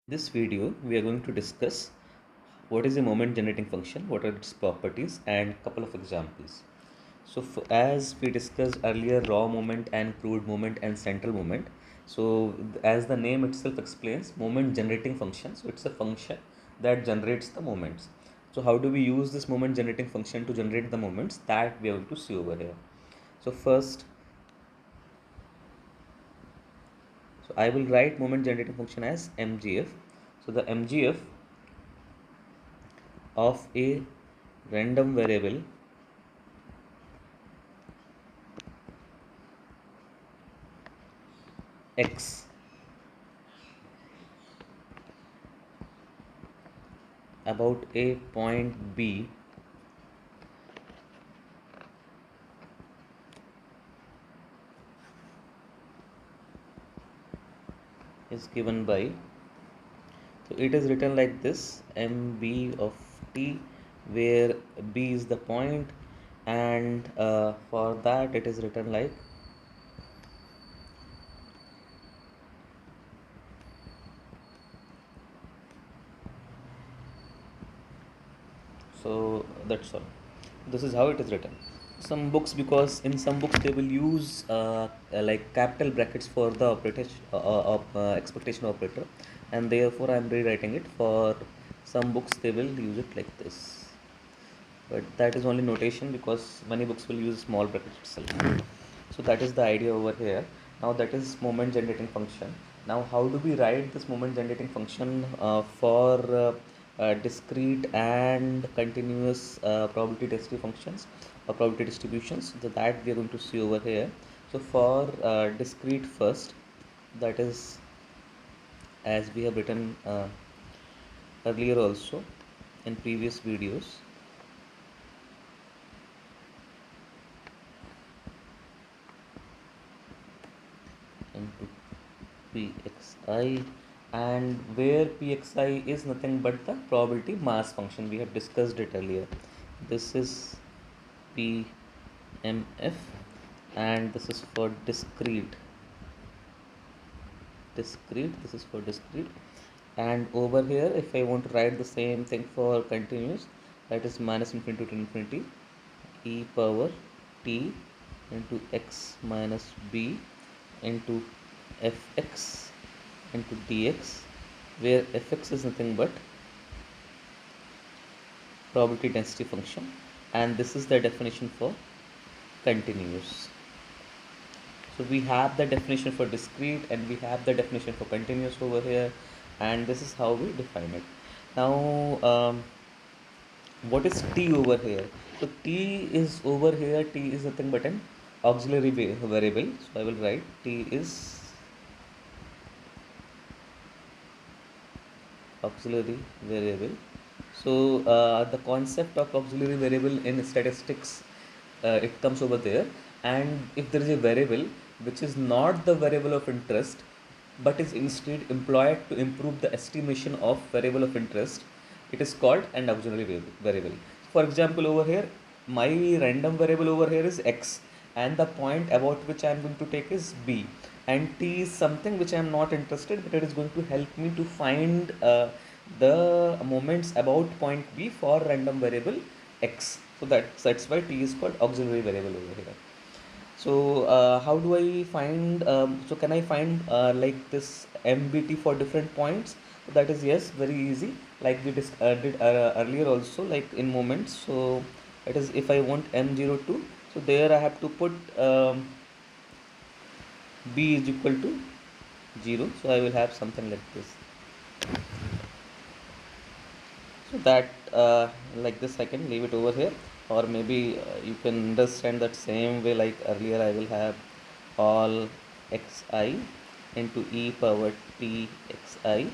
This video, we are going to discuss what is a moment generating function, what are its properties, and a couple of examples. So, as we discussed earlier, raw moment and crude moment and central moment. So, as the name itself explains, moment generating function. So, it's a function that generates the moments. So, how do we use this moment generating function to generate the moments that we are going to see over here? So, first, I will write moment generating function as MGF. So, the MGF of a random variable x about a point B is given by, so it is written like this, MB of t, where B is the point, and for that it is written like, so that's all. This is how it is written. Some books, because in some books they will use like capital brackets for the expectation operator, and therefore I am rewriting it. For some books they will use it like this, but that is only notation because many books will use small brackets itself. So that is the idea over here. Now that is moment generating function. Now how do we write this moment generating function for discrete and continuous probability density functions or probability distributions? So that we are going to see over here. So for discrete first, that is, as we have written earlier also in previous videos, into pxi, and where pxi is nothing but the probability mass function. We have discussed it earlier. This is pmf, and this is for discrete, this is for discrete. And over here, if I want to write the same thing for continuous, that is minus infinity to infinity e power t into x minus b into fx into dx, where fx is nothing but probability density function, and this is the definition for continuous. So we have the definition for discrete and we have the definition for continuous over here, and this is how we define it. Now what is t over here? So t is over here, t is nothing but an auxiliary variable. So I will write t is auxiliary variable. So the concept of auxiliary variable in statistics, it comes over there. And if there is a variable which is not the variable of interest but is instead employed to improve the estimation of variable of interest, it is called an auxiliary variable. For example, over here my random variable over here is x, and the point about which I am going to take is b, and t is something which I am not interested, but it is going to help me to find the moments about point b for random variable x. So that's why t is called auxiliary variable over here. So how do I find, so can I find like this MBT for different points? That is, yes, very easy, like we did earlier also, like in moments. So it is, if I want M02, so there I have to put B is equal to 0. So I will have something like this. So that like this I can leave it over here, or maybe you can understand that same way like earlier. I will have all xi into e power t xi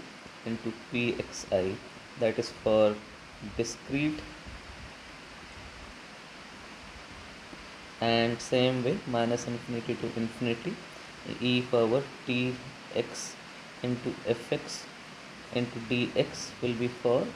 into pxi, that is for discrete, and same way minus infinity to infinity e power t x into fx into dx will be for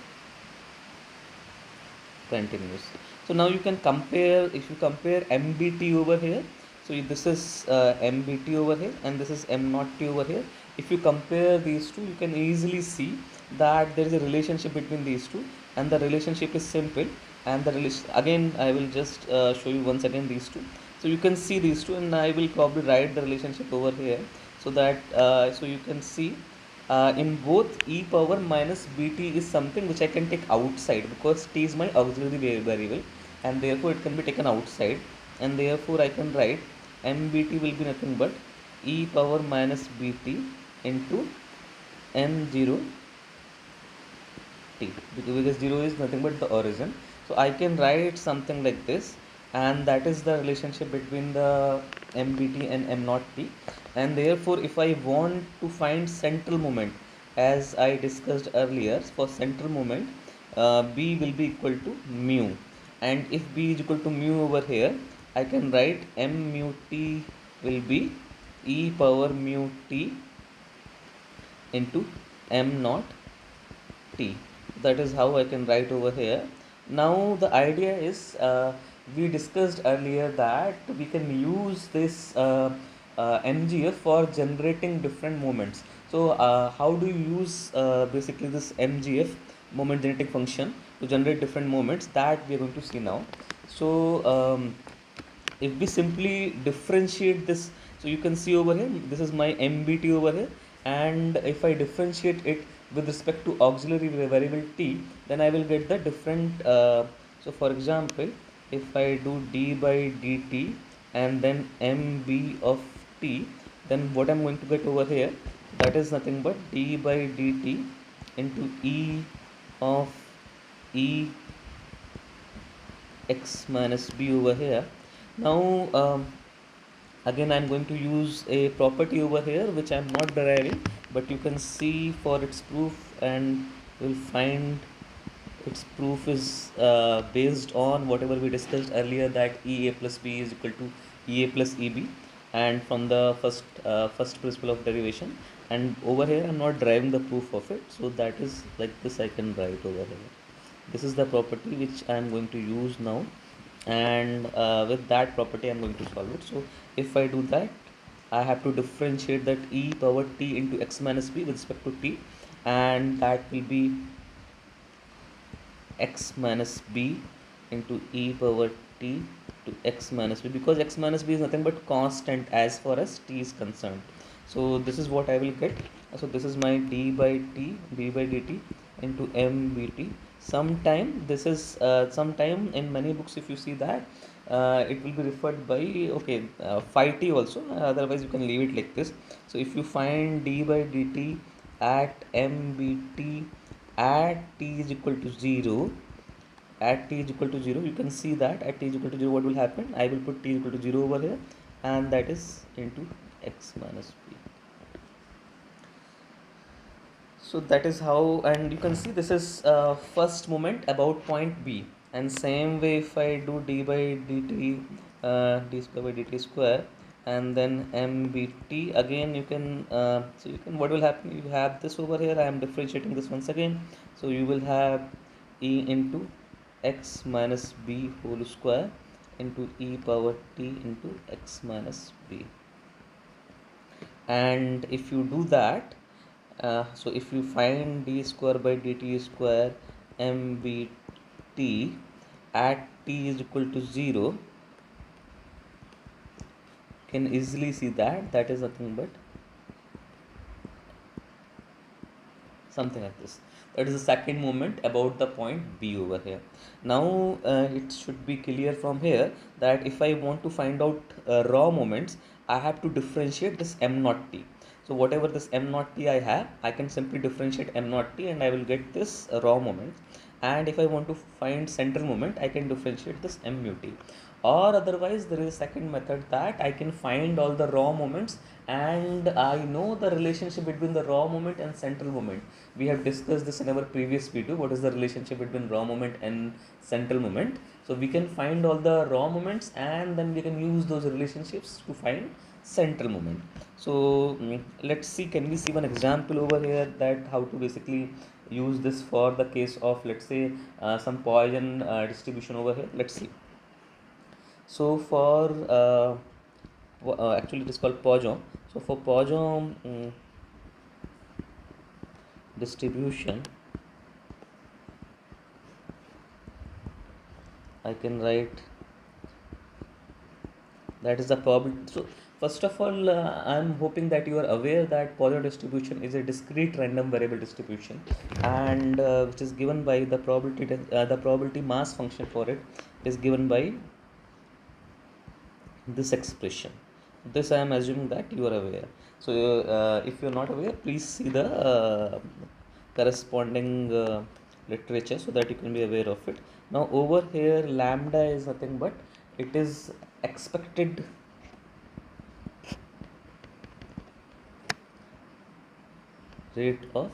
continuous. So now you can compare, if you compare MBT over here, so this is MBT over here and this is M0T over here, if you compare these two, you can easily see that there is a relationship between these two, and the relationship is simple. And the relation, again I will just show you once again these two. So you can see these two, and I will probably write the relationship over here, so that so you can see in both e power minus bt is something which I can take outside, because t is my auxiliary variable, and therefore it can be taken outside, and therefore I can write mbt will be nothing but e power minus bt into m0 t, because 0 is nothing but the origin. So I can write something like this, and that is the relationship between the mbt and m0 t. And therefore if I want to find central moment, as I discussed earlier, for central moment b will be equal to mu. And if b is equal to mu over here, I can write m mu t will be e power mu t into m naught t. That is how I can write over here. Now the idea is, we discussed earlier that we can use this mgf for generating different moments. So how do you use basically this mgf, moment genetic function, to generate different moments, that we are going to see now. So if we simply differentiate this, so you can see over here, this is my mbt over here, and if I differentiate it with respect to auxiliary variable t, then I will get the different so for example, if I do d by dt and then mb of t, then what I'm going to get over here, that is nothing but d by dt into e of e x minus b over here. Now again I'm going to use a property over here which I'm not deriving, but you can see for its proof, and you'll find its proof is based on whatever we discussed earlier, that ea plus b is equal to ea plus eb, and from the first principle of derivation. And over here I'm not deriving the proof of it, so that is like this, I can write over here. This is the property which I am going to use now, and with that property I'm going to solve it. So if I do that, I have to differentiate that e power t into x minus b with respect to t, and that will be x minus b into e power t to x minus b, because x minus b is nothing but constant as far as t is concerned. So this is what I will get. So this is my d by t, d by dt into mbt. Sometime this is sometime in many books, if you see that it will be referred by phi t also, otherwise you can leave it like this. So if you find d by dt at mbt at t is equal to 0, at t is equal to 0, you can see that at t is equal to 0 what will happen, I will put t is equal to 0 over here, and that is into x minus b. So that is how, and you can see this is first moment about point b. And same way if I do d by dt, d square by dt square, and then mbt, again you can so you can, what will happen, you have this over here, I am differentiating this once again. So you will have e into x minus b whole square into e power t into x minus b. And if you do that, so if you find d square by dt square mbt at t is equal to 0, can easily see that that is nothing but something like this. That is the second moment about the point b over here. Now it should be clear from here that if I want to find out raw moments, I have to differentiate this m naught t. So whatever this m naught t I have, I can simply differentiate m naught t, and I will get this raw moment. And if I want to find central moment, I can differentiate this m mu t. Or otherwise there is a second method, that I can find all the raw moments, and I know the relationship between the raw moment and central moment. We have discussed this in our previous video, what is the relationship between raw moment and central moment. So we can find all the raw moments, and then we can use those relationships to find central moment. So let's see, can we see one example over here, that how to basically use this for the case of, let's say, some Poisson distribution over here. Let's see. So for actually it is called Poisson. So for Poisson, distribution, I can write that is the probability. So first of all, I'm hoping that you are aware that Poisson distribution is a discrete random variable distribution, and which is given by the probability mass function for it is given by this expression. This I am assuming that you are aware. So if you are not aware, please see the corresponding literature so that you can be aware of it. Now over here, lambda is nothing but it is expected rate of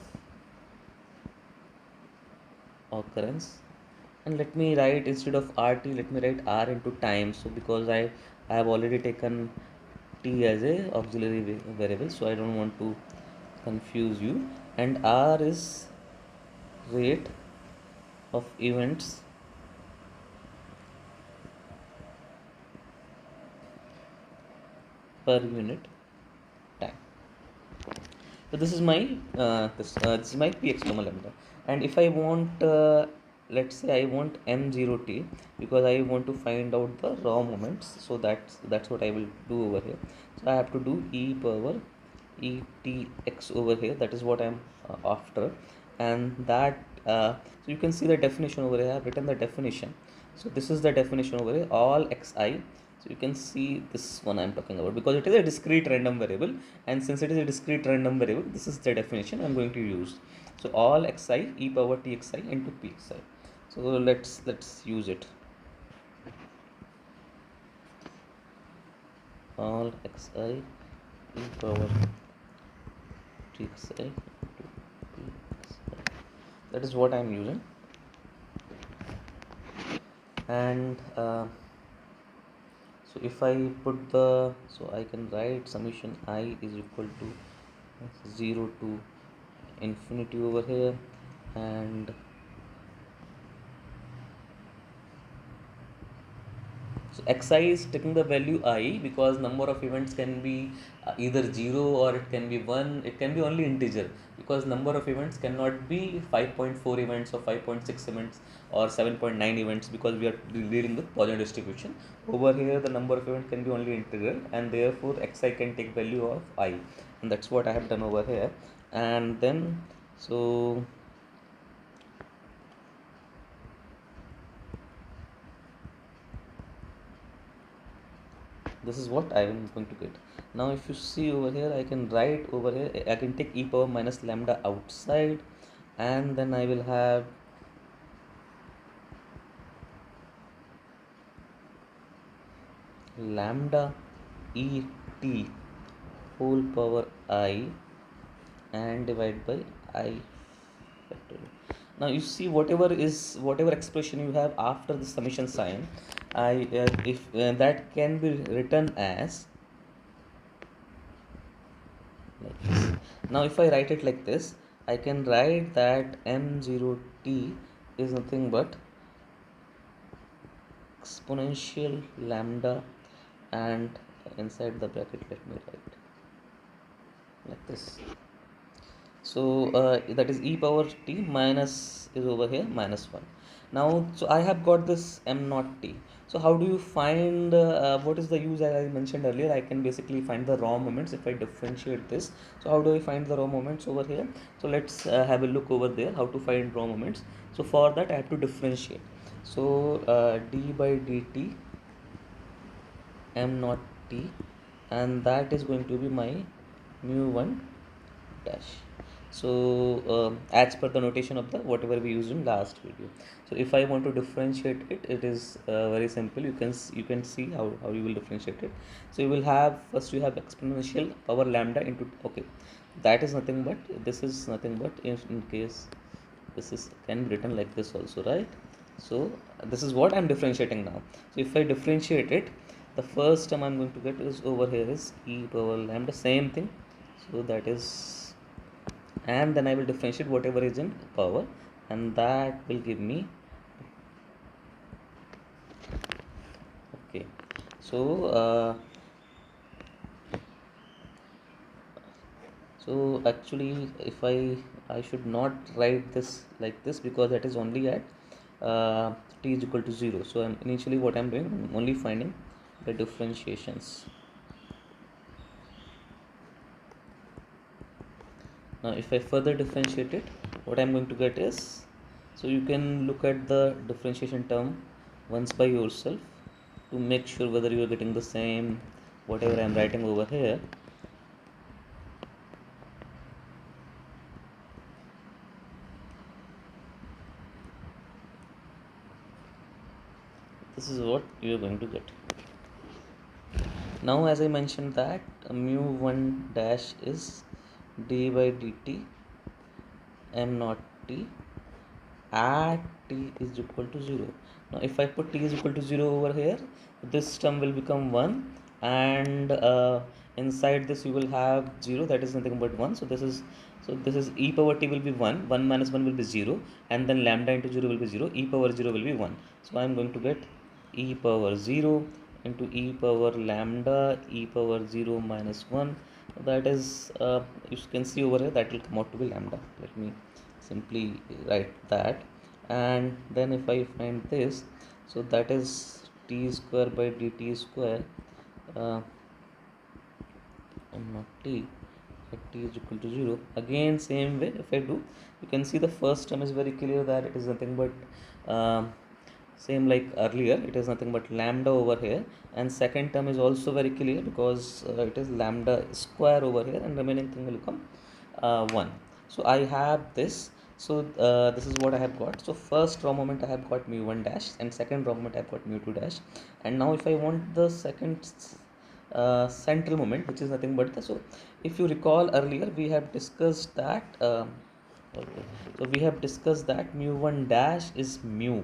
occurrence, and let me write, instead of rt, let me write r into time. So because I have already taken t as a auxiliary variable, so I don't want to confuse you, and r is rate of events per unit time. So this is my this is my px comma lambda, and if I want let's say I want m0t, because I want to find out the raw moments, so that's what I will do over here. So I have to do e power etx over here, that is what I'm after. And that so you can see the definition over here. I have written the definition. So this is the definition over here, all xi. So you can see this one I'm talking about, because it is a discrete random variable, and since it is a discrete random variable, this is the definition I'm going to use. So all xi e power txi into pxi. So let's use it. All xi e power txi into pxi. That is what I'm using. And so if I put the, so I can write summation I is equal to 0 to infinity over here, and so xi is taking the value I, because number of events can be either 0 or it can be 1, it can be only integer, because number of events cannot be 5.4 events or 5.6 events or 7.9 events, because we are dealing with Poisson distribution. Over here the number of events can be only integral, and therefore xi can take value of I, and that's what I have done over here. And then so this is what I am going to get. Now if you see over here, I can write over here, I can take e power minus lambda outside, and then I will have lambda e t whole power I, and divide by I factorial. Now you see, whatever expression you have after the summation sign, I if that can be written as like this. Now if I write it like this, I can write that m0t is nothing but exponential lambda, and inside the bracket let me write like this. So that is e power t minus is over here minus 1. Now so I have got this m naught t. So how do you find what is the use? As I mentioned earlier, I can basically find the raw moments if I differentiate this. So how do I find the raw moments over here? So let's have a look over there how to find raw moments. So for that I have to differentiate. So d by dt m naught t, and that is going to be my mu1 dash. So as per the notation of the whatever we used in last video. So if I want to differentiate it, it is very simple. You can see how you will differentiate it. So you will have, first you have exponential power lambda into, okay, that is nothing but, this is nothing but, in case this is can be written like this also, right? So this is what I'm differentiating now. So if I differentiate it, the first term I'm going to get is over here is e power lambda, same thing. So that is, and then I will differentiate whatever is in power, and that will give me, okay. So so actually if I I should not write this like this because that is only at t is equal to 0. So initially what I'm doing, I'm only finding the differentiations. Now if I further differentiate it, what I'm going to get is, so you can look at the differentiation term once by yourself to make sure whether you are getting the same whatever I'm writing over here. This is what you are going to get. Now as I mentioned that mu1 dash is d by dt m naught t at t is equal to 0. Now if I put t is equal to 0 over here, this term will become 1, and inside this you will have 0, that is nothing but 1. So this is e power t will be 1, 1 minus 1 will be 0, and then lambda into 0 will be 0, e power 0 will be 1. So I am going to get e power 0 into e power lambda e power 0 minus 1. That is, you can see over here, that will come out to be lambda. Let me simply write that, and then if I find this, so that is t square by dt square uh, not t at t is equal to 0. Again same way, if I do, you can see the first term is very clear that it is nothing but same like earlier, it is nothing but lambda over here, and second term is also very clear because it is lambda square over here, and remaining thing will become 1. So I have this. So this is what I have got. So first raw moment I have got mu1 dash, and second raw moment I have got mu2 dash. And now if I want the second central moment, which is nothing but the, so if you recall earlier we have discussed that okay, so we have discussed that mu1 dash is mu,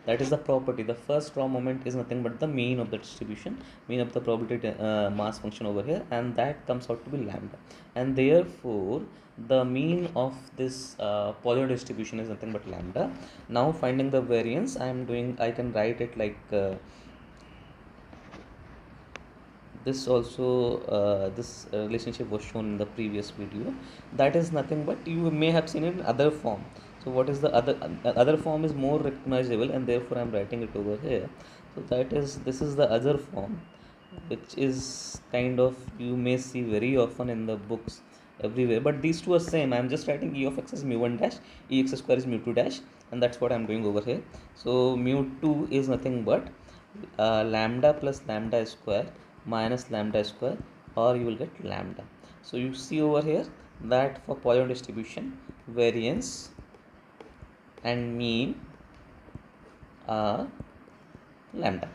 that is the property. The first raw moment is nothing but the mean of the distribution, mean of the probability mass function over here, and that comes out to be lambda, and therefore the mean of this Poisson distribution is nothing but lambda. Now finding the variance, I can write it like this also. This relationship was shown in the previous video. That is nothing but, you may have seen it in other form. So what is the other form is more recognizable, and therefore I'm writing it over here. So that is, this is the other form, which is kind of, you may see very often in the books everywhere, but these two are same. I'm just writing e of x is mu1 dash, ex square is mu2 dash, and that's what I'm doing over here. So mu2 is nothing but lambda plus lambda square minus lambda square, or you will get lambda. So you see over here that for Poisson distribution, variance and mean are lambda.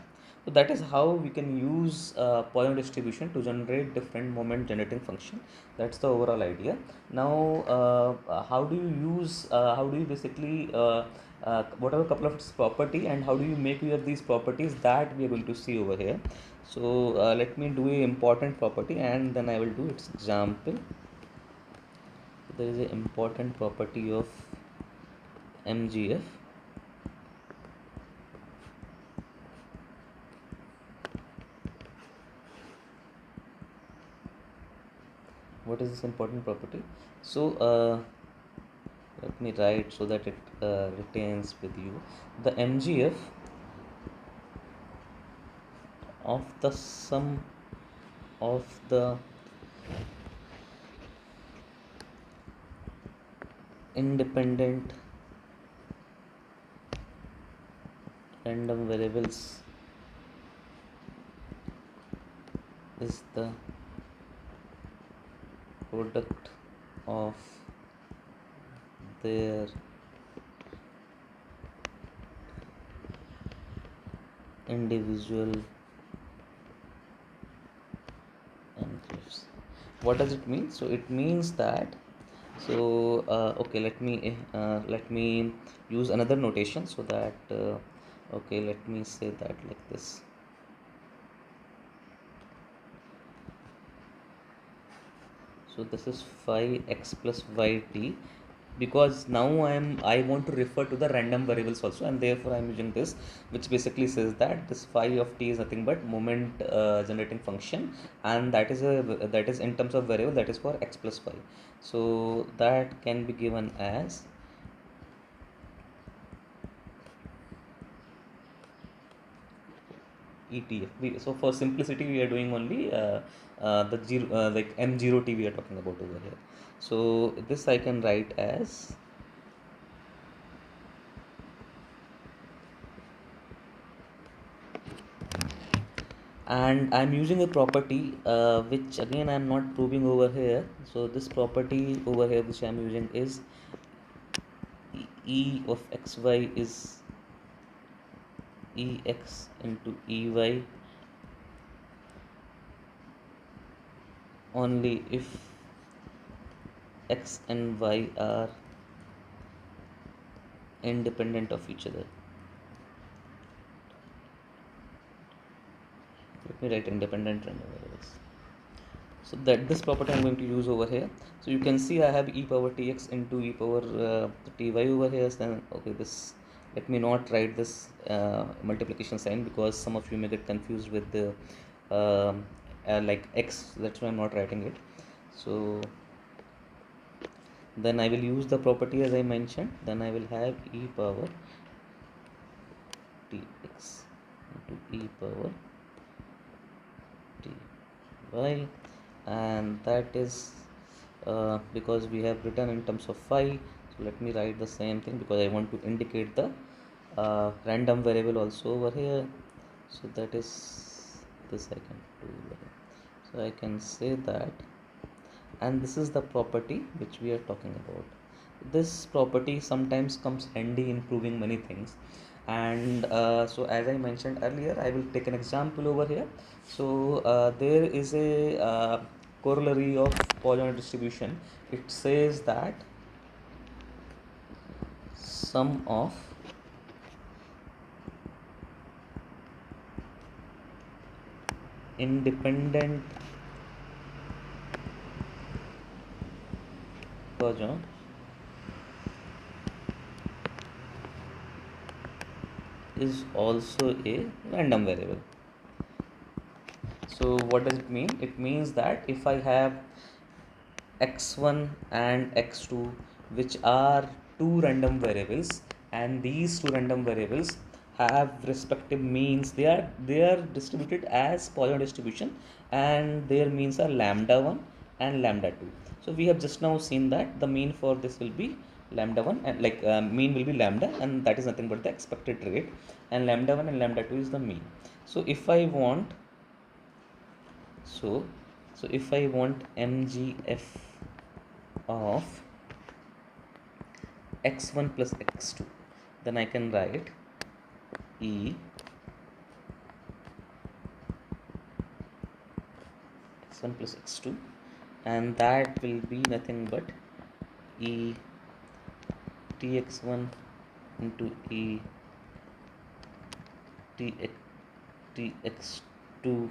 So that is how we can use Poisson distribution to generate different moment generating function. That's the overall idea. Now how do you use how do you basically what are a couple of its property, and how do you make use of these properties, that we are going to see over here. So let me do a important property, and then I will do its example. There is an important property of MGF. What is this important property? So let me write so that it retains with you. The MGF of the sum of the independent random variables is the product of their individual enclaves. What does it mean? So it means that, so okay, let me use another notation so that okay, let me say that like this. So this is phi x plus yt because now I want to refer to the random variables also, and therefore I'm using this, which basically says that this phi of t is nothing but moment generating function, and that is in terms of variable, that is for x plus phi. So that can be given as ETF. So for simplicity, we are doing only the zero, like M0T we are talking about over here. So this I can write as, and I'm using a property which again I'm not proving over here. So this property over here which I'm using is E of xy is Ex into Ey only if x and y are independent of each other. Let me write independent random variables. So that this property I'm going to use over here. So you can see I have e power tx into e power ty over here. So then, okay, this, let me not write this multiplication sign, because some of you may get confused with the like x. That's why I'm not writing it. So then I will use the property as I mentioned. Then I will have e power tx into e power ty, and that is because we have written in terms of phi. So let me write the same thing, because I want to indicate the random variable also over here. So that is this I can do. So I can say that, and this is the property which we are talking about. This property sometimes comes handy in proving many things, and so as I mentioned earlier, I will take an example over here. So there is a corollary of Poisson distribution. It says that sum of independent Poisson is also a random variable. So what does it mean? It means that if I have x1 and x2, which are two random variables, and these two random variables have respective means, they are distributed as Poisson distribution, and their means are lambda 1 and lambda 2. So we have just now seen that the mean for this will be lambda 1, and like mean will be lambda, and that is nothing but the expected rate, and lambda 1 and lambda 2 is the mean. So if I want, so if I want MGF of x1 plus x2, then I can write E x1 plus x2, and that will be nothing but E tx1 into E tx2,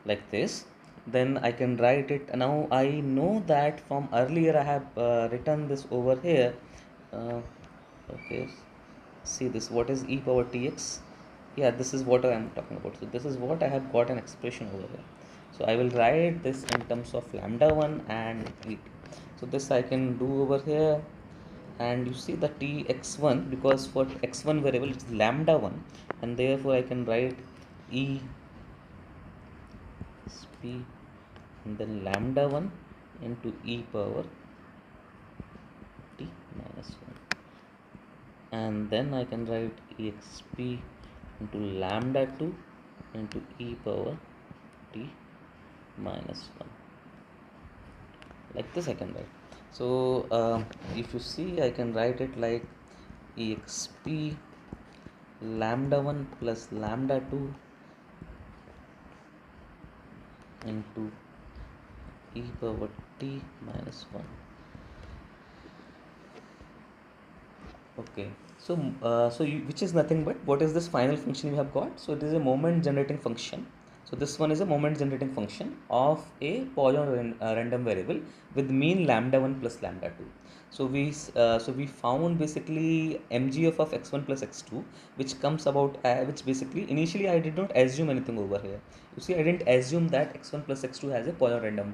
like this. Then I can write it. Now I know that from earlier I have written this over here. Okay, see this, what is e power tx? Yeah, this is what I am talking about. So this is what I have got an expression over here. So I will write this in terms of lambda 1 and et. So this I can do over here, and you see the tx1, because for x1 variable it's lambda 1, and therefore I can write e p and then lambda 1 into e power t minus 1, and then I can write exp into lambda 2 into e power t minus 1, like this I can write. So if you see, I can write it like exp lambda 1 plus lambda 2 into e power t minus 1. Okay, so which is nothing but, what is this final function we have got? So it is a moment generating function. So this one is a moment generating function of a Poisson random variable with mean lambda 1 plus lambda 2. So we found basically MGF of x1 plus x2, which comes about which basically initially I did not assume anything over here. You see, I didn't assume that x1 plus x2 has a Poisson random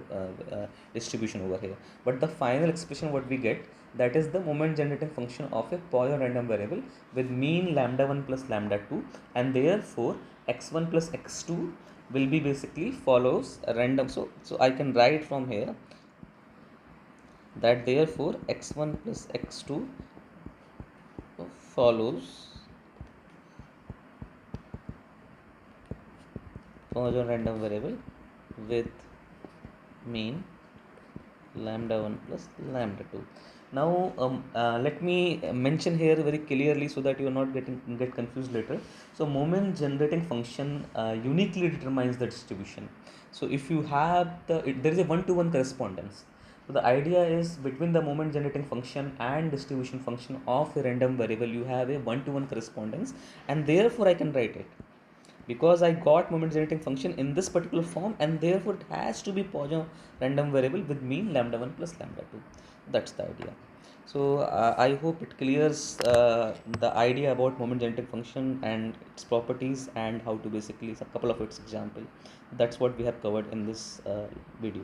distribution over here. But the final expression what we get, that is the moment generating function of a Poisson random variable with mean lambda 1 plus lambda 2, and therefore x1 plus x2 will be basically follows a random. So I can write from here that therefore x1 plus x2 follows Poisson random variable with mean lambda 1 plus lambda 2. Now let me mention here very clearly so that you are not get confused later. So moment generating function uniquely determines the distribution. So if you have there is a one-to-one correspondence. So the idea is between the moment generating function and distribution function of a random variable you have a one-to-one correspondence, and therefore I can write it because I got moment generating function in this particular form, and therefore it has to be Poisson random variable with mean lambda 1 plus lambda 2. That's the idea. So I hope it clears the idea about moment generating function and its properties and how to basically a couple of its example. That's what we have covered in this video.